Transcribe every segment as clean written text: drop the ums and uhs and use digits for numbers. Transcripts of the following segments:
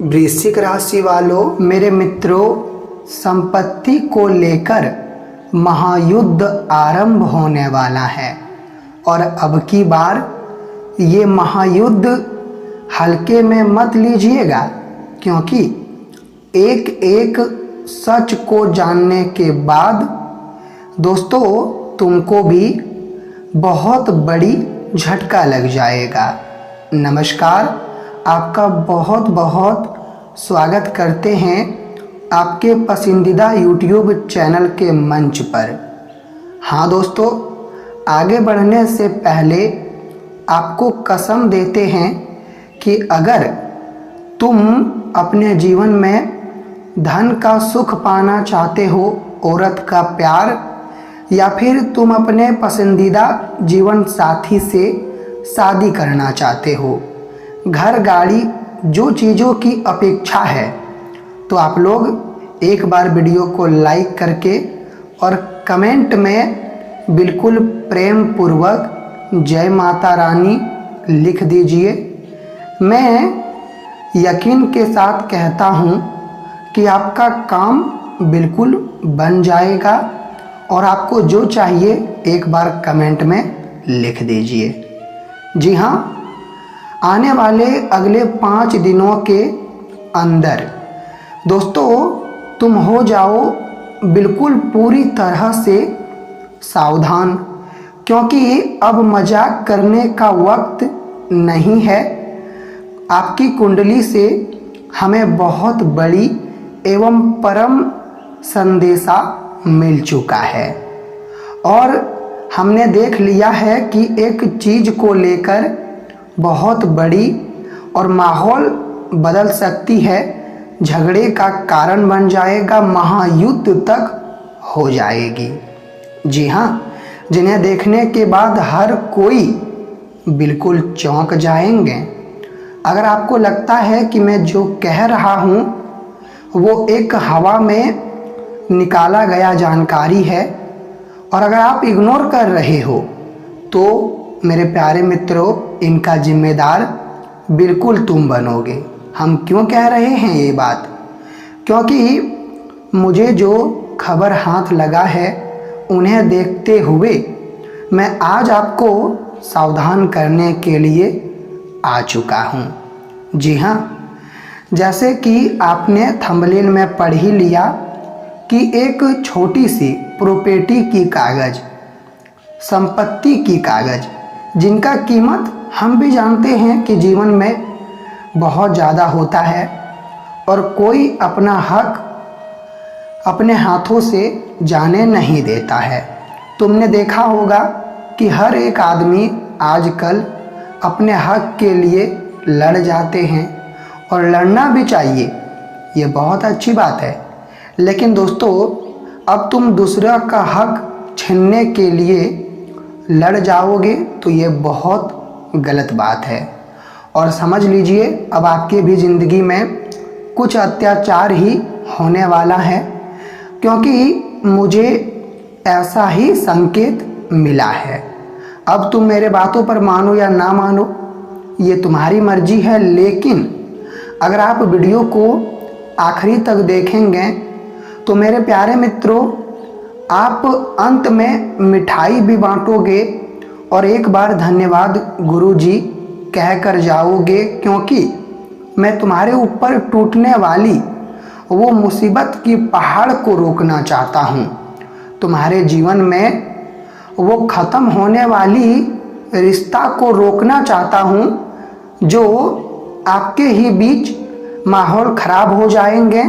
वृश्चिक राशि वालों, मेरे मित्रों, संपत्ति को लेकर महायुद्ध आरंभ होने वाला है और अब की बार ये महायुद्ध हल्के में मत लीजिएगा, क्योंकि एक एक सच को जानने के बाद दोस्तों तुमको भी बहुत बड़ी झटका लग जाएगा। नमस्कार, आपका बहुत बहुत स्वागत करते हैं आपके पसंदीदा YouTube चैनल के मंच पर। हाँ दोस्तों, आगे बढ़ने से पहले आपको कसम देते हैं कि अगर तुम अपने जीवन में धन का सुख पाना चाहते हो, औरत का प्यार, या फिर तुम अपने पसंदीदा जीवन साथी से शादी करना चाहते हो, घर गाड़ी, जो चीज़ों की अपेक्षा है, तो आप लोग एक बार वीडियो को लाइक करके और कमेंट में बिल्कुल प्रेम पूर्वक जय माता रानी लिख दीजिए। मैं यकीन के साथ कहता हूँ कि आपका काम बिल्कुल बन जाएगा और आपको जो चाहिए एक बार कमेंट में लिख दीजिए। जी हाँ, आने वाले अगले 5 दिनों के अंदर दोस्तों तुम हो जाओ बिल्कुल पूरी तरह से सावधान, क्योंकि अब मजाक करने का वक्त नहीं है। आपकी कुंडली से हमें बहुत बड़ी एवं परम संदेशा मिल चुका है और हमने देख लिया है कि एक चीज़ को लेकर बहुत बड़ी और माहौल बदल सकती है, झगड़े का कारण बन जाएगा, महायुद्ध तक हो जाएगी। जी हाँ, जिन्हें देखने के बाद हर कोई बिल्कुल चौंक जाएंगे। अगर आपको लगता है कि मैं जो कह रहा हूँ वो एक हवा में निकाला गया जानकारी है और अगर आप इग्नोर कर रहे हो, तो मेरे प्यारे मित्रों, इनका जिम्मेदार बिल्कुल तुम बनोगे। हम क्यों कह रहे हैं ये बात? क्योंकि मुझे जो खबर हाथ लगा है उन्हें देखते हुए मैं आज आपको सावधान करने के लिए आ चुका हूँ। जी हाँ, जैसे कि आपने थंबनेल में पढ़ ही लिया कि एक छोटी सी प्रॉपर्टी की कागज़, संपत्ति की कागज़, जिनका कीमत हम भी जानते हैं कि जीवन में बहुत ज़्यादा होता है और कोई अपना हक अपने हाथों से जाने नहीं देता है। तुमने देखा होगा कि हर एक आदमी आजकल अपने हक के लिए लड़ जाते हैं और लड़ना भी चाहिए, ये बहुत अच्छी बात है। लेकिन दोस्तों, अब तुम दूसरा का हक छीनने के लिए लड़ जाओगे तो ये बहुत गलत बात है और समझ लीजिए अब आपके भी ज़िंदगी में कुछ अत्याचार ही होने वाला है, क्योंकि मुझे ऐसा ही संकेत मिला है। अब तुम मेरे बातों पर मानो या ना मानो, ये तुम्हारी मर्जी है, लेकिन अगर आप वीडियो को आखिरी तक देखेंगे तो मेरे प्यारे मित्रों, आप अंत में मिठाई भी बांटोगे और एक बार धन्यवाद गुरुजी कह कर जाओगे, क्योंकि मैं तुम्हारे ऊपर टूटने वाली वो मुसीबत की पहाड़ को रोकना चाहता हूँ। तुम्हारे जीवन में वो ख़त्म होने वाली रिश्ता को रोकना चाहता हूँ, जो आपके ही बीच माहौल ख़राब हो जाएंगे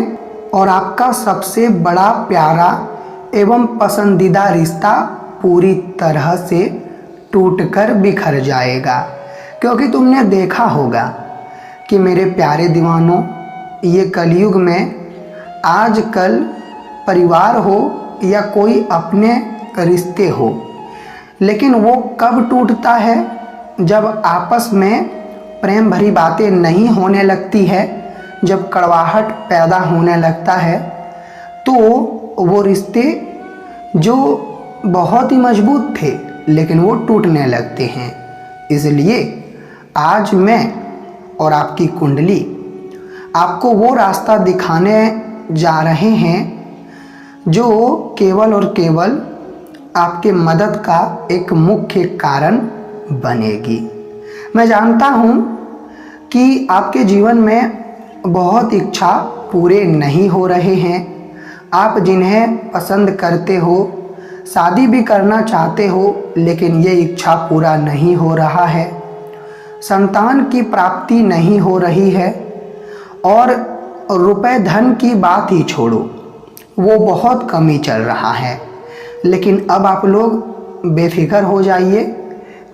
और आपका सबसे बड़ा प्यारा एवं पसंदीदा रिश्ता पूरी तरह से टूटकर बिखर जाएगा। क्योंकि तुमने देखा होगा कि मेरे प्यारे दीवानों, ये कलयुग में आजकल परिवार हो या कोई अपने रिश्ते हो, लेकिन वो कब टूटता है? जब आपस में प्रेम भरी बातें नहीं होने लगती है, जब कड़वाहट पैदा होने लगता है, तो वो रिश्ते जो बहुत ही मजबूत थे लेकिन वो टूटने लगते हैं। इसलिए आज मैं और आपकी कुंडली आपको वो रास्ता दिखाने जा रहे हैं जो केवल और केवल आपके मदद का एक मुख्य कारण बनेगी। मैं जानता हूँ कि आपके जीवन में बहुत इच्छा पूरे नहीं हो रहे हैं। आप जिन्हें पसंद करते हो, शादी भी करना चाहते हो, लेकिन ये इच्छा पूरा नहीं हो रहा है। संतान की प्राप्ति नहीं हो रही है और रुपए धन की बात ही छोड़ो, वो बहुत कमी चल रहा है। लेकिन अब आप लोग बेफिक्र हो जाइए,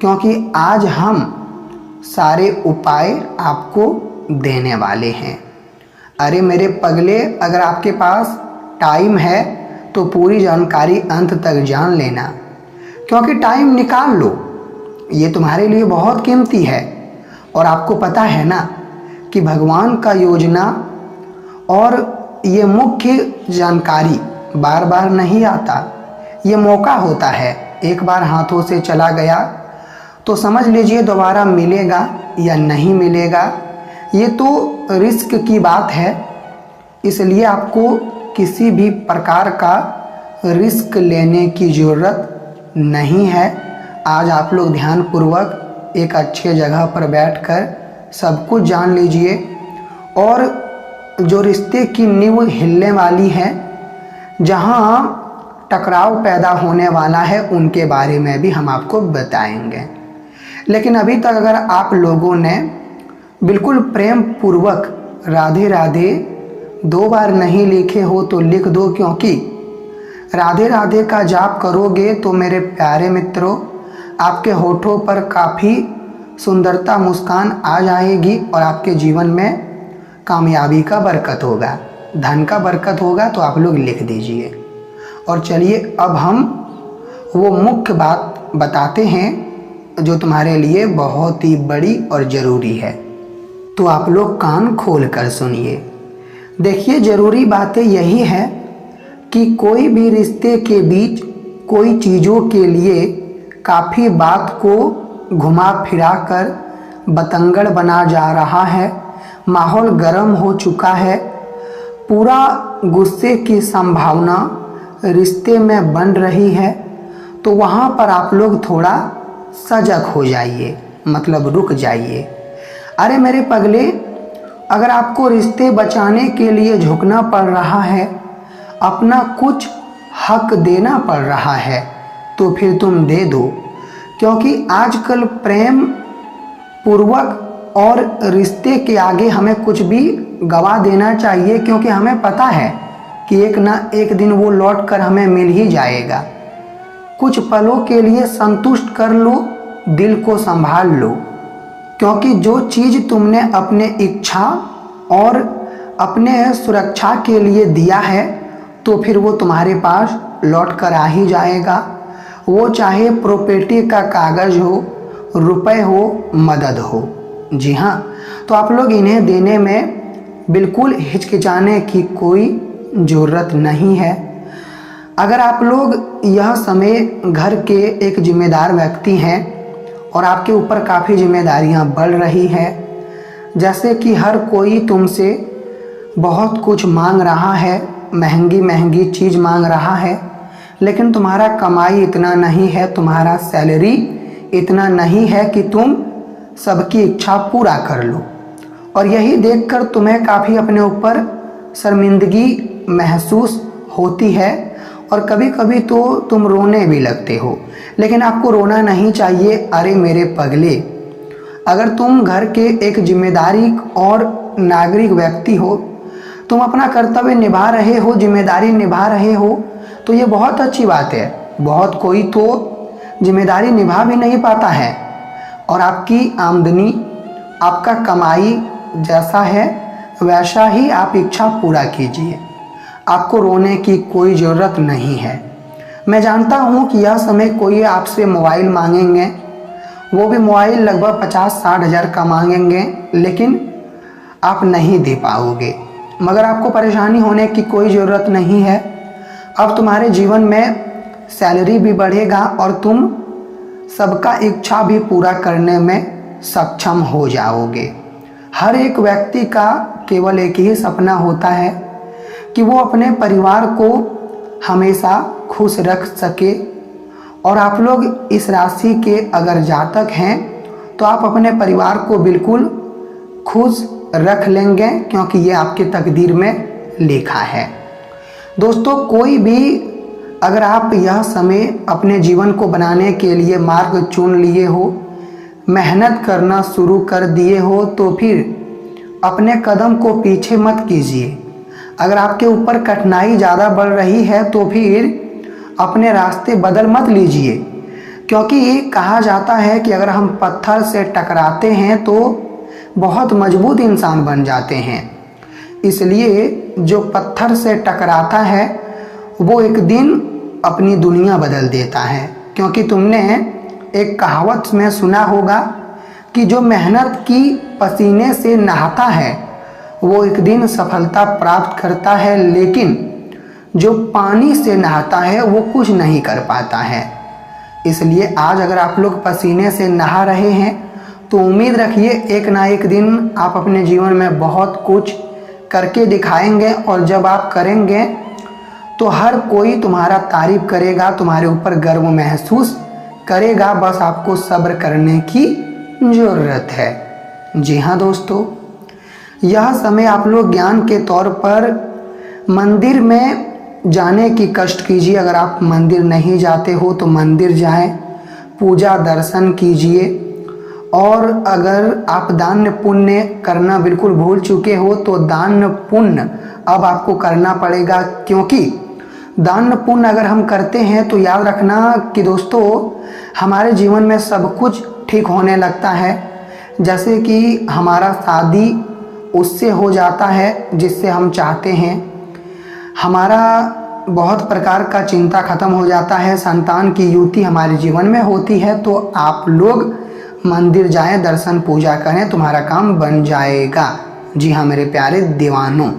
क्योंकि आज हम सारे उपाय आपको देने वाले हैं। अरे मेरे पगले, अगर आपके पास टाइम है तो पूरी जानकारी अंत तक जान लेना, क्योंकि टाइम निकाल लो, ये तुम्हारे लिए बहुत कीमती है। और आपको पता है ना कि भगवान का योजना और ये मुख्य जानकारी बार बार नहीं आता, ये मौका होता है। एक बार हाथों से चला गया तो समझ लीजिए दोबारा मिलेगा या नहीं मिलेगा, ये तो रिस्क की बात है। इसलिए आपको किसी भी प्रकार का रिस्क लेने की ज़रूरत नहीं है। आज आप लोग ध्यानपूर्वक एक अच्छे जगह पर बैठकर सब कुछ जान लीजिए, और जो रिश्ते की नींव हिलने वाली है, जहाँ टकराव पैदा होने वाला है, उनके बारे में भी हम आपको बताएंगे। लेकिन अभी तक अगर आप लोगों ने बिल्कुल प्रेम पूर्वक राधे राधे 2 बार नहीं लिखे हो तो लिख दो, क्योंकि राधे राधे का जाप करोगे तो मेरे प्यारे मित्रों, आपके होठों पर काफ़ी सुंदरता, मुस्कान आ जाएगी और आपके जीवन में कामयाबी का बरकत होगा, धन का बरकत होगा। तो आप लोग लिख दीजिए। और चलिए अब हम वो मुख्य बात बताते हैं जो तुम्हारे लिए बहुत ही बड़ी और ज़रूरी है। तो आप लोग कान खोल कर सुनिए। देखिए, ज़रूरी बातें यही है कि कोई भी रिश्ते के बीच कोई चीज़ों के लिए काफ़ी बात को घुमा फिरा कर बतंगड़ बना जा रहा है, माहौल गर्म हो चुका है, पूरा गुस्से की संभावना रिश्ते में बन रही है, तो वहाँ पर आप लोग थोड़ा सजग हो जाइए, मतलब रुक जाइए। अरे मेरे पगले, अगर आपको रिश्ते बचाने के लिए झुकना पड़ रहा है, अपना कुछ हक देना पड़ रहा है, तो फिर तुम दे दो। क्योंकि आजकल प्रेम पूर्वक और रिश्ते के आगे हमें कुछ भी गवा देना चाहिए, क्योंकि हमें पता है कि एक ना एक दिन वो लौट कर हमें मिल ही जाएगा। कुछ पलों के लिए संतुष्ट कर लो, दिल को संभाल लो, क्योंकि जो चीज़ तुमने अपने इच्छा और अपने सुरक्षा के लिए दिया है, तो फिर वो तुम्हारे पास लौट कर आ ही जाएगा। वो चाहे प्रॉपर्टी का कागज़ हो, रुपए हो, मदद हो। जी हाँ, तो आप लोग इन्हें देने में बिल्कुल हिचकिचाने की कोई ज़रूरत नहीं है। अगर आप लोग यह समय घर के एक जिम्मेदार व्यक्ति हैं और आपके ऊपर काफ़ी जिम्मेदारियां बढ़ रही हैं, जैसे कि हर कोई तुमसे बहुत कुछ मांग रहा है, महंगी महंगी चीज़ मांग रहा है, लेकिन तुम्हारा कमाई इतना नहीं है, तुम्हारा सैलरी इतना नहीं है कि तुम सबकी इच्छा पूरा कर लो। और यही देखकर तुम्हें काफ़ी अपने ऊपर शर्मिंदगी महसूस होती है और कभी कभी तो तुम रोने भी लगते हो, लेकिन आपको रोना नहीं चाहिए। अरे मेरे पगले, अगर तुम घर के एक जिम्मेदारी और नागरिक व्यक्ति हो, तुम अपना कर्तव्य निभा रहे हो, जिम्मेदारी निभा रहे हो, तो ये बहुत अच्छी बात है। बहुत कोई तो जिम्मेदारी निभा भी नहीं पाता है, और आपकी आमदनी, आपका कमाई जैसा है वैसा ही आप इच्छा पूरा कीजिए। आपको रोने की कोई ज़रूरत नहीं है। मैं जानता हूँ कि यह समय कोई आपसे मोबाइल मांगेंगे, वो भी मोबाइल लगभग 50-60 हज़ार का मांगेंगे, लेकिन आप नहीं दे पाओगे। मगर आपको परेशानी होने की कोई ज़रूरत नहीं है। अब तुम्हारे जीवन में सैलरी भी बढ़ेगा और तुम सबका इच्छा भी पूरा करने में सक्षम हो जाओगे। हर एक व्यक्ति का केवल एक ही सपना होता है कि वो अपने परिवार को हमेशा खुश रख सके। और आप लोग इस राशि के अगर जातक हैं तो आप अपने परिवार को बिल्कुल खुश रख लेंगे, क्योंकि ये आपके तकदीर में लिखा है। दोस्तों, कोई भी अगर आप यह समय अपने जीवन को बनाने के लिए मार्ग चुन लिए हो, मेहनत करना शुरू कर दिए हो, तो फिर अपने कदम को पीछे मत कीजिए। अगर आपके ऊपर कठिनाई ज़्यादा बढ़ रही है तो फिर अपने रास्ते बदल मत लीजिए, क्योंकि कहा जाता है कि अगर हम पत्थर से टकराते हैं तो बहुत मजबूत इंसान बन जाते हैं। इसलिए जो पत्थर से टकराता है वो एक दिन अपनी दुनिया बदल देता है। क्योंकि तुमने एक कहावत में सुना होगा कि जो मेहनत की पसीने से नहाता है वो एक दिन सफलता प्राप्त करता है, लेकिन जो पानी से नहाता है वो कुछ नहीं कर पाता है। इसलिए आज अगर आप लोग पसीने से नहा रहे हैं तो उम्मीद रखिए एक ना एक दिन आप अपने जीवन में बहुत कुछ करके दिखाएंगे, और जब आप करेंगे तो हर कोई तुम्हारा तारीफ करेगा, तुम्हारे ऊपर गर्व महसूस करेगा। बस आपको सब्र करने की ज़रूरत है। जी हाँ दोस्तों, यह समय आप लोग ज्ञान के तौर पर मंदिर में जाने की कष्ट कीजिए। अगर आप मंदिर नहीं जाते हो तो मंदिर जाएं, पूजा दर्शन कीजिए। और अगर आप दान पुण्य करना बिल्कुल भूल चुके हो तो दान पुण्य अब आपको करना पड़ेगा, क्योंकि दान पुण्य अगर हम करते हैं तो याद रखना कि दोस्तों हमारे जीवन में सब कुछ ठीक होने लगता है। जैसे कि हमारा शादी उससे हो जाता है जिससे हम चाहते हैं, हमारा बहुत प्रकार का चिंता खत्म हो जाता है, संतान की युति हमारे जीवन में होती है। तो आप लोग मंदिर जाएं, दर्शन पूजा करें, तुम्हारा काम बन जाएगा। जी हाँ मेरे प्यारे दीवानों।